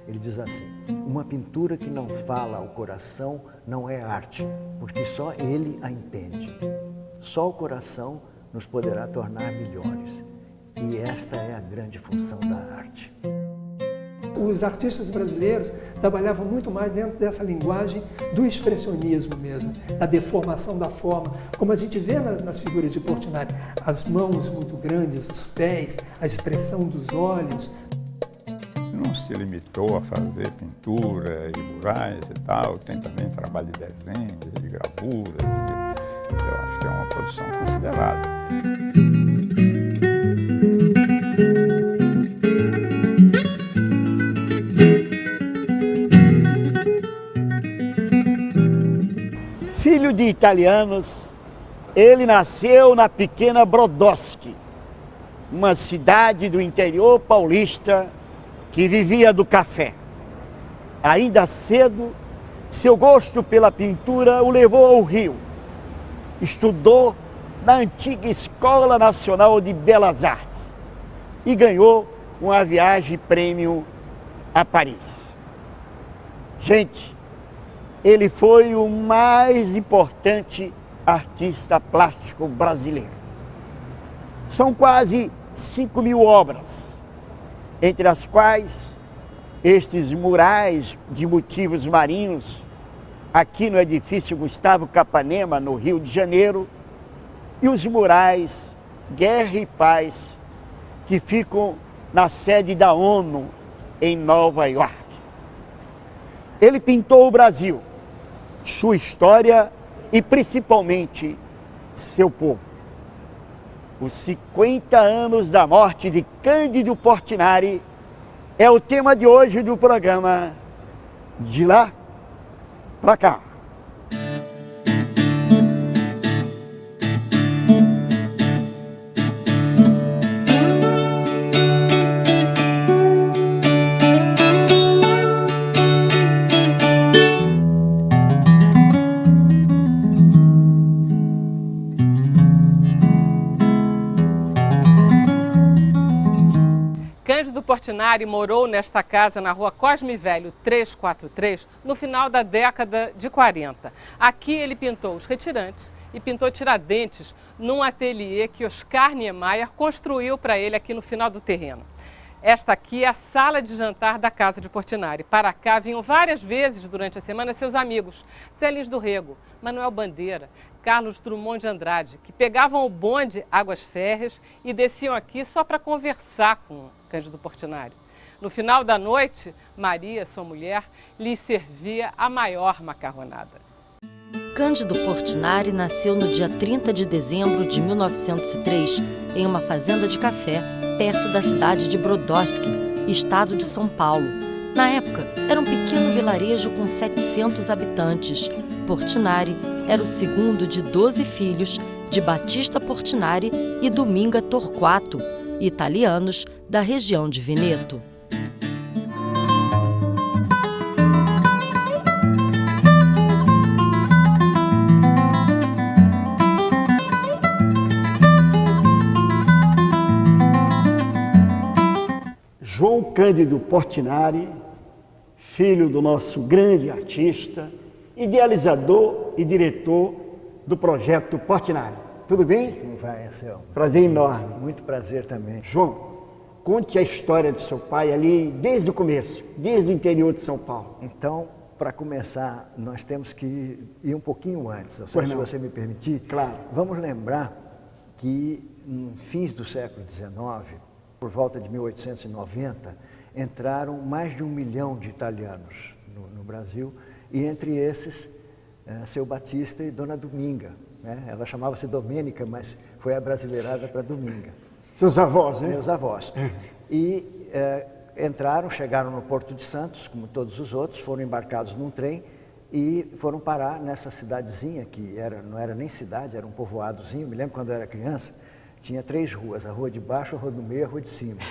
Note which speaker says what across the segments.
Speaker 1: Ele diz assim: uma pintura que não fala ao coração não é arte, porque só ele a entende. Só o coração nos poderá tornar melhores. E esta é a grande função da arte.
Speaker 2: Os artistas brasileiros trabalhavam muito mais dentro dessa linguagem do expressionismo mesmo, a deformação da forma, como a gente vê nas figuras de Portinari, as mãos muito grandes, os pés, a expressão dos olhos.
Speaker 3: Não se limitou a fazer pintura e murais e tal, tem também trabalho de desenho, de gravura, eu acho que é uma produção considerável.
Speaker 4: Filho de italianos, ele nasceu na pequena Brodowski, uma cidade do interior paulista que vivia do café. Ainda cedo, seu gosto pela pintura o levou ao Rio. Estudou na antiga Escola Nacional de Belas Artes e ganhou uma viagem prêmio a Paris. Gente, ele foi o mais importante artista plástico brasileiro. São quase 5.000 obras, entre as quais estes murais de motivos marinhos, aqui no edifício Gustavo Capanema, no Rio de Janeiro, e os murais Guerra e Paz, que ficam na sede da ONU, em Nova York. Ele pintou o Brasil, sua história e principalmente seu povo. Os 50 anos da morte de Cândido Portinari é o tema de hoje do programa De Lá Pra Cá.
Speaker 5: Cândido Portinari morou nesta casa na rua Cosme Velho 343 no final da década de 40. Aqui ele pintou os retirantes e pintou Tiradentes num ateliê que Oscar Niemeyer construiu para ele aqui no final do terreno. Esta aqui é a sala de jantar da casa de Portinari. Para cá vinham várias vezes durante a semana seus amigos, Celis do Rego, Manuel Bandeira, Carlos Drummond de Andrade, que pegavam o bonde Águas Férreas e desciam aqui só para conversar com Cândido Portinari. No final da noite, Maria, sua mulher, lhe servia a maior macarronada.
Speaker 6: Cândido Portinari nasceu no dia 30 de dezembro de 1903, em uma fazenda de café, perto da cidade de Brodowski, estado de São Paulo. Na época, era um pequeno vilarejo com 700 habitantes. Portinari era o segundo de 12 filhos de Battista Portinari e Dominga Torquato, italianos da região de Veneto.
Speaker 4: João Cândido Portinari, filho do nosso grande artista, idealizador e diretor do projeto Portinari. Tudo bem?
Speaker 1: Como vai, Anselmo?
Speaker 4: Prazer enorme.
Speaker 1: Muito prazer também.
Speaker 4: João, conte a história de seu pai ali desde o começo, desde o interior de São Paulo.
Speaker 1: Então, para começar, nós temos que ir um pouquinho antes, se você me permitir.
Speaker 4: Claro.
Speaker 1: Vamos lembrar que, no fins do século XIX, por volta de 1890, entraram mais de 1 milhão de italianos no Brasil, e entre esses, seu Battista e Dona Dominga. Né? Ela chamava-se Domênica, mas foi abrasileirada para Dominga.
Speaker 4: Seus avós, né?
Speaker 1: Meus avós. E entraram, chegaram no Porto de Santos, como todos os outros, foram embarcados num trem e foram parar nessa cidadezinha, que não era nem cidade, era um povoadozinho. Me lembro quando eu era criança, tinha 3 ruas, a rua de baixo, a rua do meio e a rua de cima.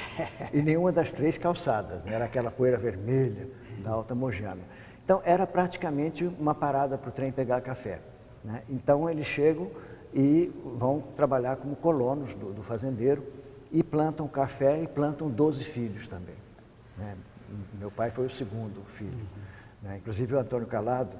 Speaker 1: E nenhuma das 3 calçadas, né? Era aquela poeira vermelha da Alta Mogiana. Então, era praticamente uma parada para o trem pegar café. Né? Então, eles chegam e vão trabalhar como colonos do fazendeiro e plantam café e plantam 12 filhos também. Né? Meu pai foi o segundo filho. Né? Inclusive o Antônio Calado,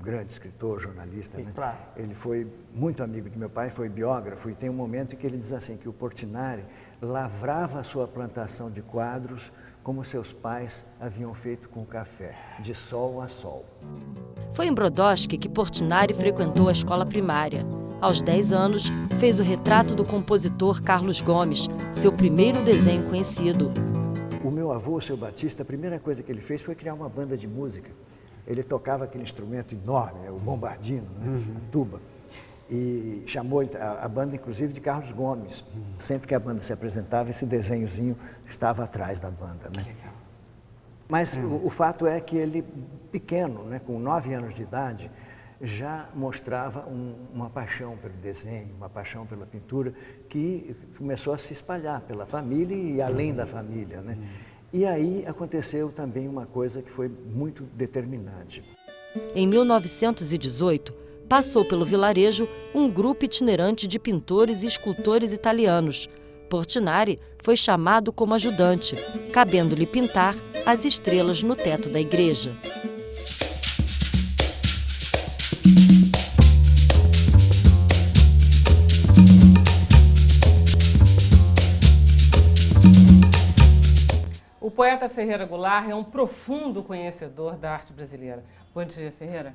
Speaker 1: grande escritor, jornalista, né?
Speaker 4: Claro.
Speaker 1: Ele foi muito amigo de meu pai, foi biógrafo, e tem um momento em que ele diz assim, que o Portinari lavrava a sua plantação de quadros como seus pais haviam feito com o café, de sol a sol.
Speaker 6: Foi em Brodowski que Portinari frequentou a escola primária. Aos 10 anos, fez o retrato do compositor Carlos Gomes, seu primeiro desenho conhecido.
Speaker 1: O meu avô, o seu Batista, a primeira coisa que ele fez foi criar uma banda de música. Ele tocava aquele instrumento enorme, o bombardino, né? A tuba. E chamou a banda, inclusive, de Carlos Gomes. Sempre que a banda se apresentava, esse desenhozinho estava atrás da banda. Né? Mas o fato é que ele, pequeno, né, com 9 anos de idade, já mostrava uma paixão pelo desenho, uma paixão pela pintura, que começou a se espalhar pela família e além da família. Né? E aí aconteceu também uma coisa que foi muito determinante.
Speaker 6: Em 1918, passou pelo vilarejo um grupo itinerante de pintores e escultores italianos. Portinari foi chamado como ajudante, cabendo-lhe pintar as estrelas no teto da igreja.
Speaker 5: O poeta Ferreira Goulart é um profundo conhecedor da arte brasileira. Bom dia, Ferreira.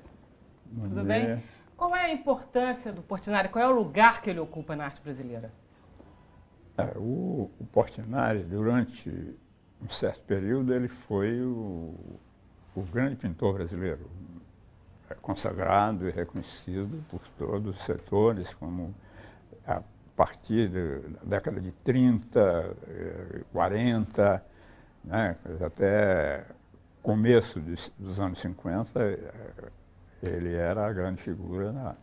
Speaker 5: Tudo bem? Qual é a importância do Portinari? Qual é o lugar que ele ocupa na arte brasileira?
Speaker 3: O Portinari, durante um certo período, ele foi o grande pintor brasileiro, consagrado e reconhecido por todos os setores, como a partir da década de 30, 40, né, até começo dos anos 50, ele era a grande figura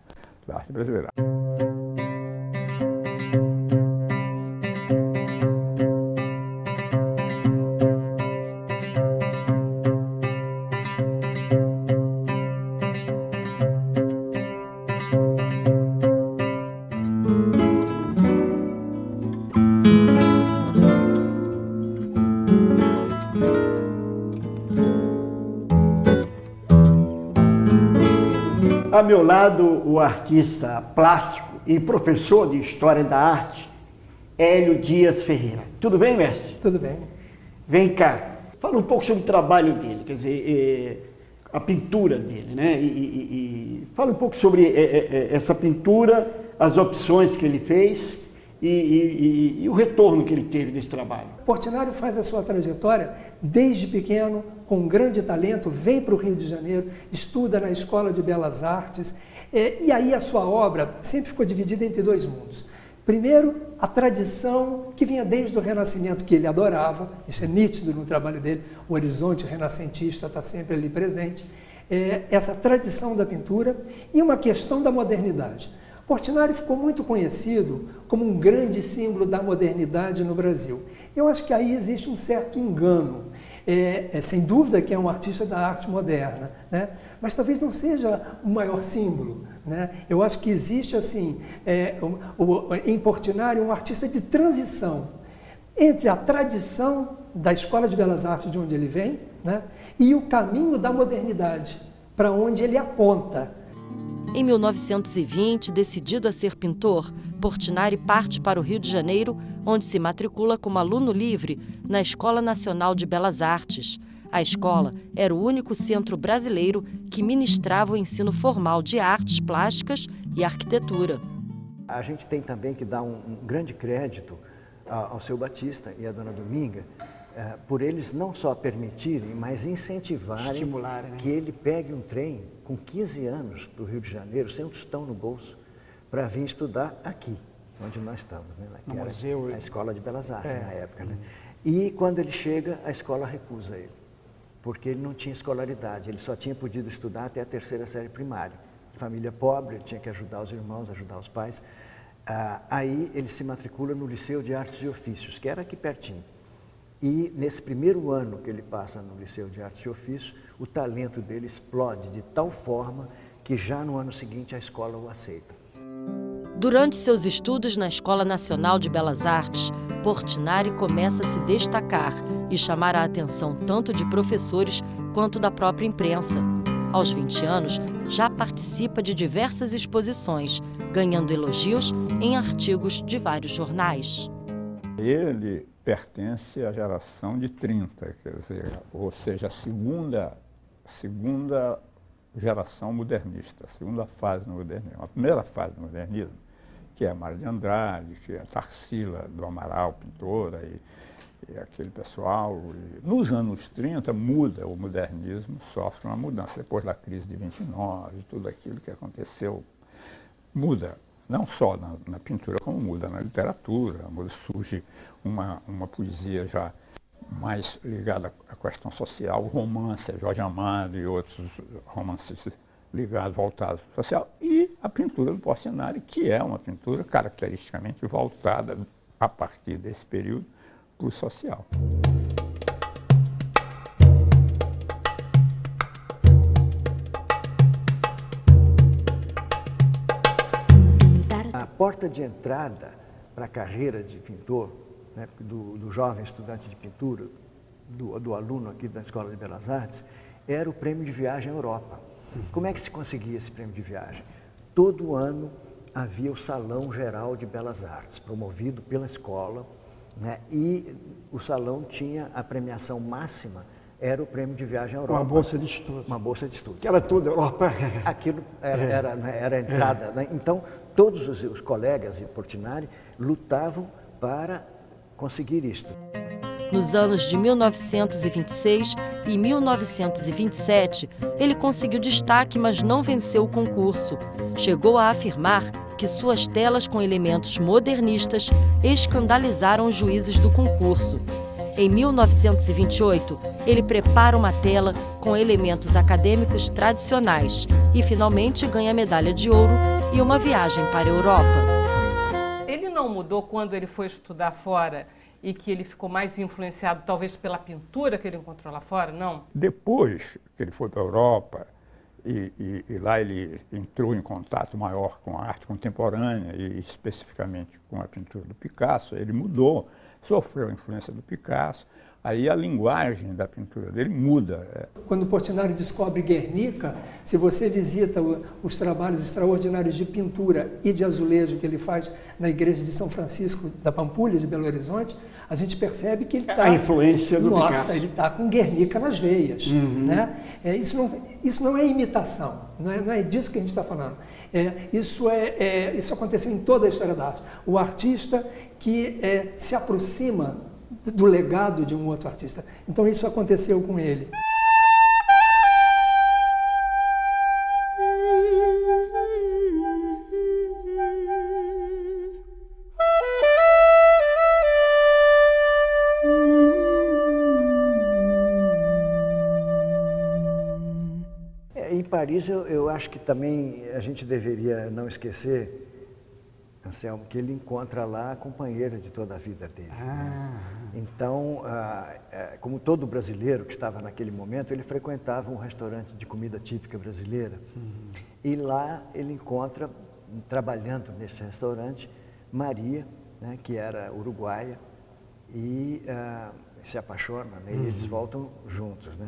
Speaker 3: da arte brasileira.
Speaker 4: A meu lado, o artista plástico e professor de História da Arte, Hélio Dias Ferreira. Tudo bem, mestre?
Speaker 2: Tudo bem.
Speaker 4: Vem cá, fala um pouco sobre o trabalho dele, quer dizer, a pintura dele, né? Fala um pouco sobre essa pintura, as opções que ele fez e o retorno que ele teve desse trabalho.
Speaker 2: Portinari faz a sua trajetória desde pequeno, com grande talento, vem para o Rio de Janeiro, estuda na Escola de Belas Artes, e aí a sua obra sempre ficou dividida entre dois mundos. Primeiro, a tradição que vinha desde o Renascimento, que ele adorava, isso é nítido no trabalho dele, o horizonte renascentista está sempre ali presente, essa tradição da pintura e uma questão da modernidade. Portinari ficou muito conhecido como um grande símbolo da modernidade no Brasil. Eu acho que aí existe um certo engano. Sem dúvida que é um artista da arte moderna, né? Mas talvez não seja o maior símbolo. Né? Eu acho que existe, assim, em Portinari, um artista de transição entre a tradição da Escola de Belas Artes, de onde ele vem, né? E o caminho da modernidade, para onde ele aponta.
Speaker 6: Em 1920, decidido a ser pintor, Portinari parte para o Rio de Janeiro, onde se matricula como aluno livre na Escola Nacional de Belas Artes. A escola era o único centro brasileiro que ministrava o ensino formal de artes plásticas e arquitetura.
Speaker 1: A gente tem também que dar um grande crédito ao seu Batista e à dona Dominga, por eles não só permitirem, mas incentivarem,
Speaker 4: estimularem, né?
Speaker 1: Que ele pegue um trem com 15 anos para o Rio de Janeiro, sem um tostão no bolso, para vir estudar aqui, onde nós estamos, né? Que era
Speaker 4: museu,
Speaker 1: a Escola de Belas Artes na época. Né? E quando ele chega, a escola recusa ele, porque ele não tinha escolaridade, ele só tinha podido estudar até a 3ª série primária. Família pobre, ele tinha que ajudar os irmãos, ajudar os pais. Aí ele se matricula no Liceu de Artes e Ofícios, que era aqui pertinho. E nesse primeiro ano que ele passa no Liceu de Artes e Ofícios, o talento dele explode de tal forma que já no ano seguinte a escola o aceita.
Speaker 6: Durante seus estudos na Escola Nacional de Belas Artes, Portinari começa a se destacar e chamar a atenção tanto de professores quanto da própria imprensa. Aos 20 anos, já participa de diversas exposições, ganhando elogios em artigos de vários jornais.
Speaker 3: Ele pertence à geração de 30, quer dizer, ou seja, a segunda geração modernista, a segunda fase do modernismo. A primeira fase do modernismo, que é a Mário de Andrade, que é a Tarsila do Amaral, pintora, e aquele pessoal. Nos anos 30 muda, o modernismo sofre uma mudança. Depois da crise de 29, tudo aquilo que aconteceu muda, não só na pintura, como muda na literatura, surge uma poesia já mais ligada à questão social, o romance, Jorge Amado e outros romancistas ligados, voltados ao social, e a pintura do Portinari, que é uma pintura caracteristicamente voltada, a partir desse período, para o social.
Speaker 1: A porta de entrada para a carreira de pintor, né, do jovem estudante de pintura, do aluno aqui da Escola de Belas Artes, era o prêmio de viagem à Europa. Como é que se conseguia esse prêmio de viagem? Todo ano havia o Salão Geral de Belas Artes, promovido pela escola, né, e o salão tinha a premiação máxima, era o prêmio de viagem à Europa.
Speaker 7: Uma bolsa de estudo.
Speaker 1: Uma bolsa de estudo.
Speaker 7: Que era toda a Europa.
Speaker 1: Aquilo era a entrada. Né? Então, todos os colegas de Portinari lutavam para conseguir isto.
Speaker 6: Nos anos de 1926 e 1927, ele conseguiu destaque, mas não venceu o concurso. Chegou a afirmar que suas telas com elementos modernistas escandalizaram os juízes do concurso. Em 1928, ele prepara uma tela com elementos acadêmicos tradicionais e finalmente ganha a medalha de ouro e uma viagem para a Europa.
Speaker 5: Ele não mudou quando ele foi estudar fora e que ele ficou mais influenciado talvez pela pintura que ele encontrou lá fora, não?
Speaker 3: Depois que ele foi para a Europa, e lá ele entrou em contato maior com a arte contemporânea e especificamente com a pintura do Picasso, ele mudou, sofreu a influência do Picasso, aí a linguagem da pintura dele muda.
Speaker 2: Quando Portinari descobre Guernica, se você visita os trabalhos extraordinários de pintura e de azulejo que ele faz na igreja de São Francisco da Pampulha, de Belo Horizonte, a gente percebe que ele está...
Speaker 7: A influência do Picasso.
Speaker 2: Nossa, ele está com Guernica nas veias. Né? Isso não é imitação, não é disso que a gente está falando. Isso aconteceu em toda a história da arte. O artista que se aproxima do legado de um outro artista. Então isso aconteceu com ele.
Speaker 1: Em Paris, eu acho que também a gente deveria não esquecer, Anselmo, que ele encontra lá a companheira de toda a vida dele. Né? Então, como todo brasileiro que estava naquele momento, ele frequentava um restaurante de comida típica brasileira. E lá ele encontra, trabalhando nesse restaurante, Maria, né, que era uruguaia, e se apaixona, né, e eles voltam juntos. Né?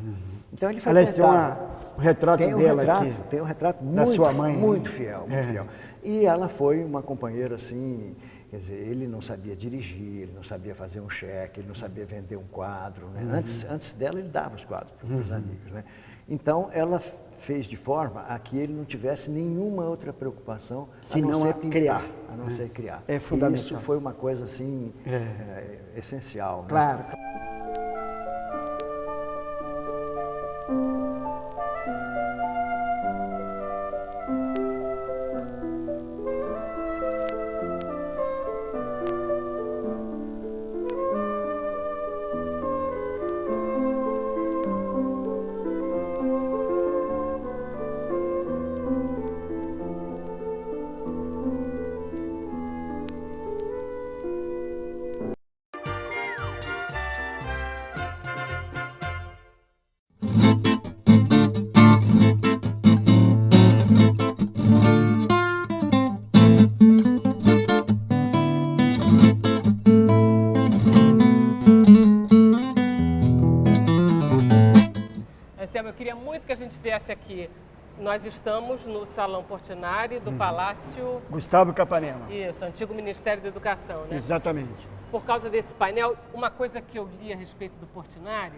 Speaker 1: Então ele frequentava.
Speaker 7: Aliás, tem um retrato dela aqui.
Speaker 1: Tem um retrato
Speaker 7: da sua mãe,
Speaker 1: muito fiel, muito fiel. E ela foi uma companheira assim, quer dizer, ele não sabia dirigir, ele não sabia fazer um cheque, ele não sabia vender um quadro. Né? Antes dela, ele dava os quadros para os amigos. Né? Então, ela fez de forma a que ele não tivesse nenhuma outra preocupação a não ser criar. A não ser criar.
Speaker 7: É fundamental.
Speaker 1: E isso foi uma coisa assim, essencial. Né?
Speaker 7: Claro.
Speaker 5: gente viesse aqui. Nós estamos no Salão Portinari do Palácio...
Speaker 4: Gustavo Capanema.
Speaker 5: Isso, antigo Ministério da Educação, né?
Speaker 4: Exatamente.
Speaker 5: Por causa desse painel, uma coisa que eu li a respeito do Portinari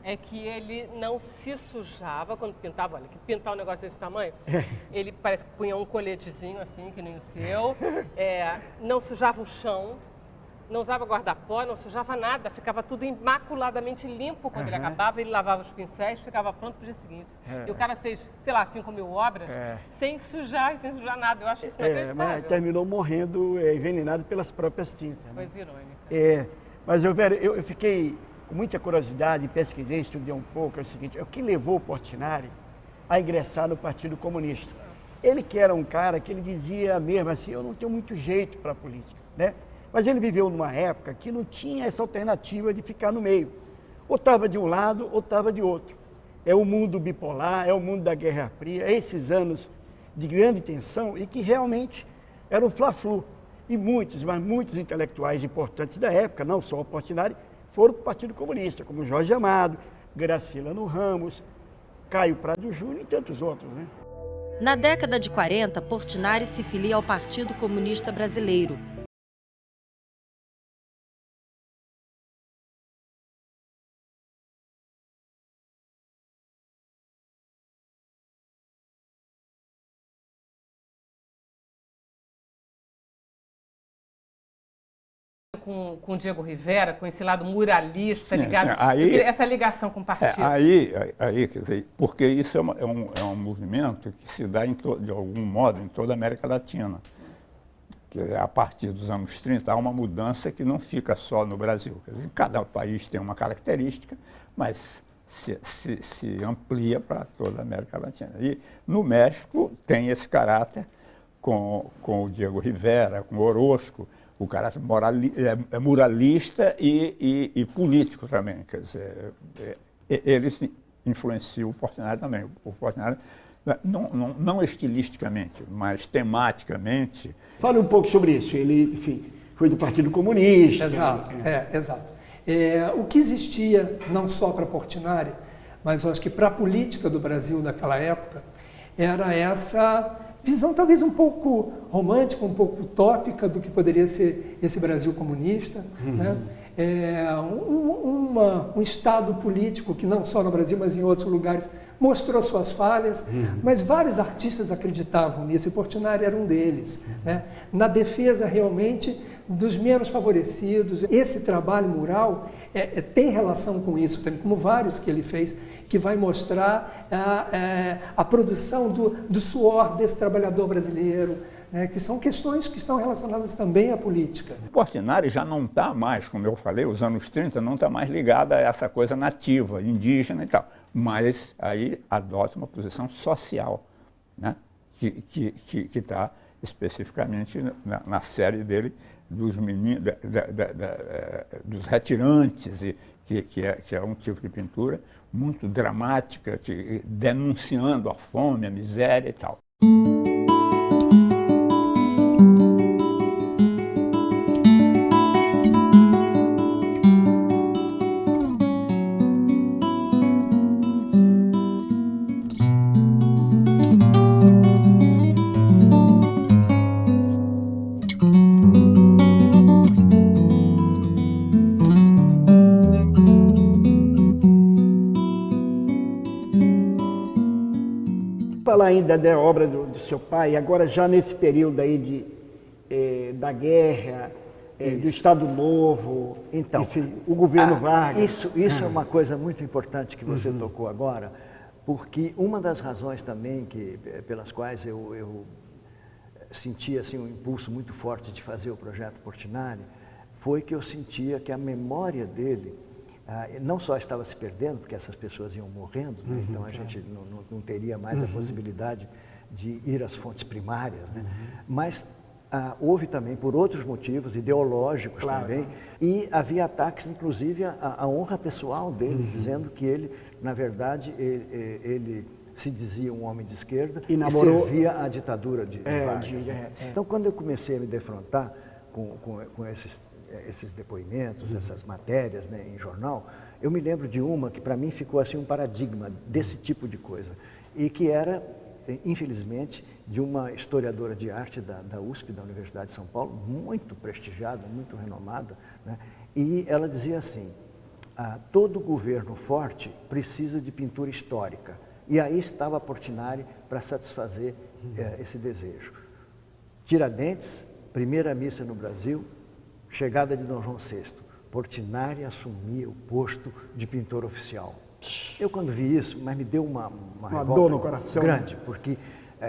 Speaker 5: é que ele não se sujava quando pintava. Olha, que pintar um negócio desse tamanho, ele parece que punha um coletezinho assim, que nem o seu, não sujava o chão, não usava guarda-pó, não sujava nada, ficava tudo imaculadamente limpo quando ele acabava, ele lavava os pincéis, ficava pronto para o dia seguinte. E o cara fez, sei lá, 5.000 obras sem sujar nada. Eu acho isso inacreditável.
Speaker 4: Mas terminou morrendo envenenado pelas próprias tintas. Né?
Speaker 5: Coisa irônica.
Speaker 4: Mas eu fiquei com muita curiosidade, pesquisei, estudei um pouco, é o seguinte, o que levou o Portinari a ingressar no Partido Comunista? Ele que era um cara que ele dizia mesmo assim, eu não tenho muito jeito para a política, né? Mas ele viveu numa época que não tinha essa alternativa de ficar no meio. Ou estava de um lado, ou estava de outro. É o mundo bipolar, é o mundo da Guerra Fria, é esses anos de grande tensão e que realmente era um fla-flu. E muitos, mas muitos intelectuais importantes da época, não só o Portinari, foram para o Partido Comunista, como Jorge Amado, Graciliano Ramos, Caio Prado Júnior e tantos outros, né?
Speaker 6: Na década de 40, Portinari se filia ao Partido Comunista Brasileiro.
Speaker 5: Com o Diego Rivera, com esse lado muralista,
Speaker 3: sim,
Speaker 5: ligado?
Speaker 3: Sim. Aí,
Speaker 5: essa ligação com o partido.
Speaker 3: Aí, quer dizer, porque isso é um movimento que se dá, de algum modo, em toda a América Latina. Que a partir dos anos 30 há uma mudança que não fica só no Brasil. Quer dizer, cada país tem uma característica, mas se amplia para toda a América Latina. E no México tem esse caráter com o Diego Rivera, com o Orozco, o caráter muralista e político também. Quer dizer, eles influenciam o Portinari também. O Portinari, não estilisticamente, mas tematicamente.
Speaker 7: Fale um pouco sobre isso. Ele, enfim, foi do Partido Comunista.
Speaker 2: Exato, exato. O que existia, não só para Portinari, mas eu acho que para a política do Brasil naquela época, era essa visão talvez um pouco romântica, um pouco utópica do que poderia ser esse Brasil comunista, né? Um Estado político que não só no Brasil, mas em outros lugares, mostrou suas falhas, mas vários artistas acreditavam nisso, e Portinari era um deles, né? Na defesa realmente dos menos favorecidos. Esse trabalho mural tem relação com isso, também, como vários que ele fez, que vai mostrar a produção do suor desse trabalhador brasileiro, né, que são questões que estão relacionadas também à política.
Speaker 3: O Portinari já não está mais, como eu falei, os anos 30 não está mais ligado a essa coisa nativa, indígena e tal, mas aí adota uma posição social, né, que está especificamente na série dele dos meninos, dos retirantes, que é um tipo de pintura muito dramática, denunciando a fome, a miséria e tal.
Speaker 7: Falar ainda da obra do seu pai, agora já nesse período aí da guerra, do Estado Novo,
Speaker 1: então,
Speaker 7: enfim, o governo Vargas.
Speaker 1: Isso é uma coisa muito importante que você tocou agora, porque uma das razões também pelas quais eu senti assim, um impulso muito forte de fazer o projeto Portinari foi que eu sentia que a memória dele não só estava se perdendo, porque essas pessoas iam morrendo, né? Então a gente não teria mais a possibilidade de ir às fontes primárias, né? Mas houve também, por outros motivos, ideológicos também, e havia ataques, inclusive, à honra pessoal dele, dizendo que ele, na verdade, ele se dizia um homem de esquerda e servia à ditadura de Vargas. Então, quando eu comecei a me defrontar com esses depoimentos, essas matérias, né, em jornal, eu me lembro de uma que para mim ficou assim um paradigma desse tipo de coisa. e que era, infelizmente, de uma historiadora de arte da USP, da Universidade de São Paulo, muito prestigiada, muito renomada, né? E ela dizia assim, todo governo forte precisa de pintura histórica. E aí estava Portinari para satisfazer esse desejo. Tiradentes, primeira missa no Brasil, chegada de Dom João VI. Portinari assumia o posto de pintor oficial. Eu, quando vi isso, mas me deu uma
Speaker 7: dor no coração
Speaker 1: grande, porque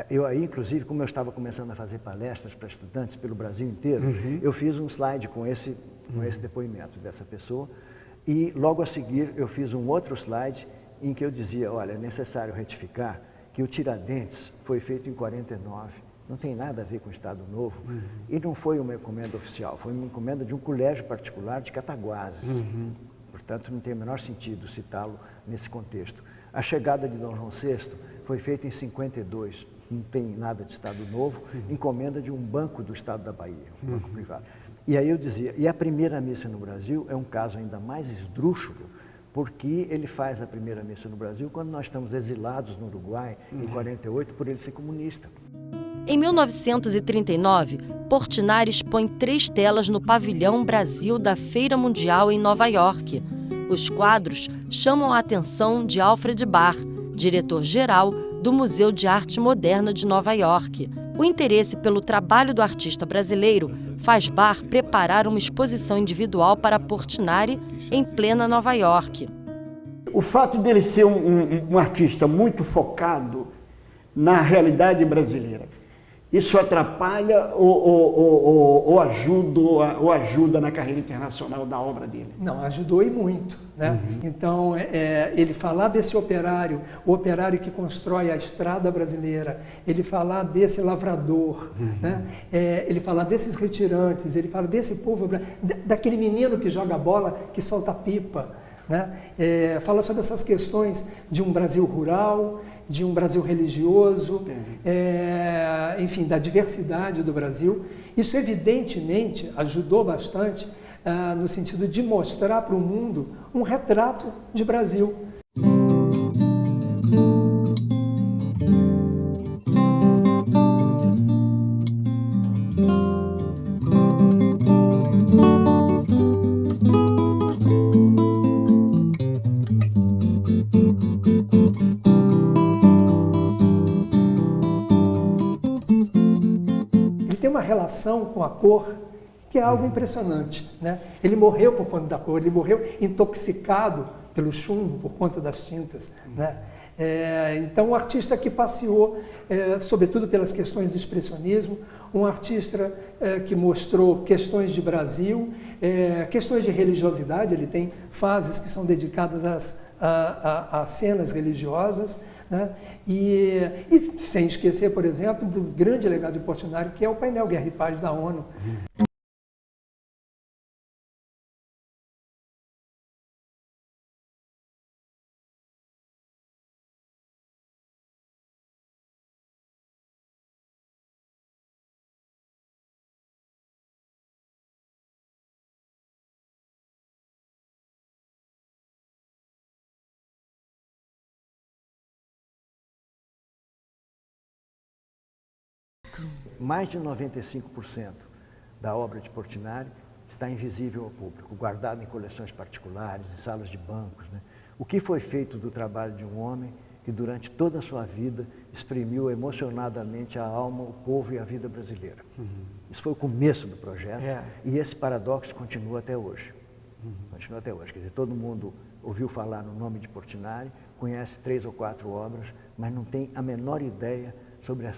Speaker 1: eu aí, inclusive, como eu estava começando a fazer palestras para estudantes pelo Brasil inteiro, eu fiz um slide com esse depoimento dessa pessoa, e logo a seguir eu fiz um outro slide em que eu dizia, olha, é necessário retificar que o Tiradentes foi feito em 49, não tem nada a ver com o Estado Novo, e não foi uma encomenda oficial, foi uma encomenda de um colégio particular de Cataguases. Portanto, não tem o menor sentido citá-lo nesse contexto. A chegada de Dom João VI foi feita em 52, não tem nada de Estado Novo, encomenda de um banco do Estado da Bahia, um banco privado. E aí eu dizia, e a primeira missa no Brasil é um caso ainda mais esdrúxulo, porque ele faz a primeira missa no Brasil quando nós estamos exilados no Uruguai, em 48, por ele ser comunista.
Speaker 6: Em 1939, Portinari expõe 3 telas no Pavilhão Brasil da Feira Mundial em Nova York. Os quadros chamam a atenção de Alfred Barr, diretor-geral do Museu de Arte Moderna de Nova York. O interesse pelo trabalho do artista brasileiro faz Barr preparar uma exposição individual para Portinari em plena Nova York.
Speaker 7: O fato dele ser um artista muito focado na realidade brasileira, isso atrapalha ou ajuda na carreira internacional da obra dele?
Speaker 2: Não, ajudou e muito, né? Então, ele falar desse operário, o operário que constrói a estrada brasileira, ele falar desse lavrador, né? Ele falar desses retirantes, ele fala desse povo, daquele menino que joga bola, que solta pipa, né? Fala sobre essas questões de um Brasil rural, de um Brasil religioso, enfim, da diversidade do Brasil. Isso, evidentemente, ajudou bastante no sentido de mostrar para o mundo um retrato de Brasil. Relação com a cor, que é algo impressionante, né? Ele morreu por conta da cor, ele morreu intoxicado pelo chumbo, por conta das tintas, né? Então, um artista que passeou, sobretudo pelas questões do expressionismo, um artista que mostrou questões de Brasil, questões de religiosidade, ele tem fases que são dedicadas a cenas religiosas, né? E sem esquecer, por exemplo, do grande legado de Portinari, que é o painel Guerra e Paz da ONU.
Speaker 1: Mais de 95% da obra de Portinari está invisível ao público, guardada em coleções particulares, em salas de bancos, né? O que foi feito do trabalho de um homem que durante toda a sua vida exprimiu emocionadamente a alma, o povo e a vida brasileira. Isso foi o começo do projeto e esse paradoxo continua até hoje. Continua até hoje. Quer dizer, todo mundo ouviu falar no nome de Portinari, conhece 3 ou 4 obras, mas não tem a menor ideia sobre a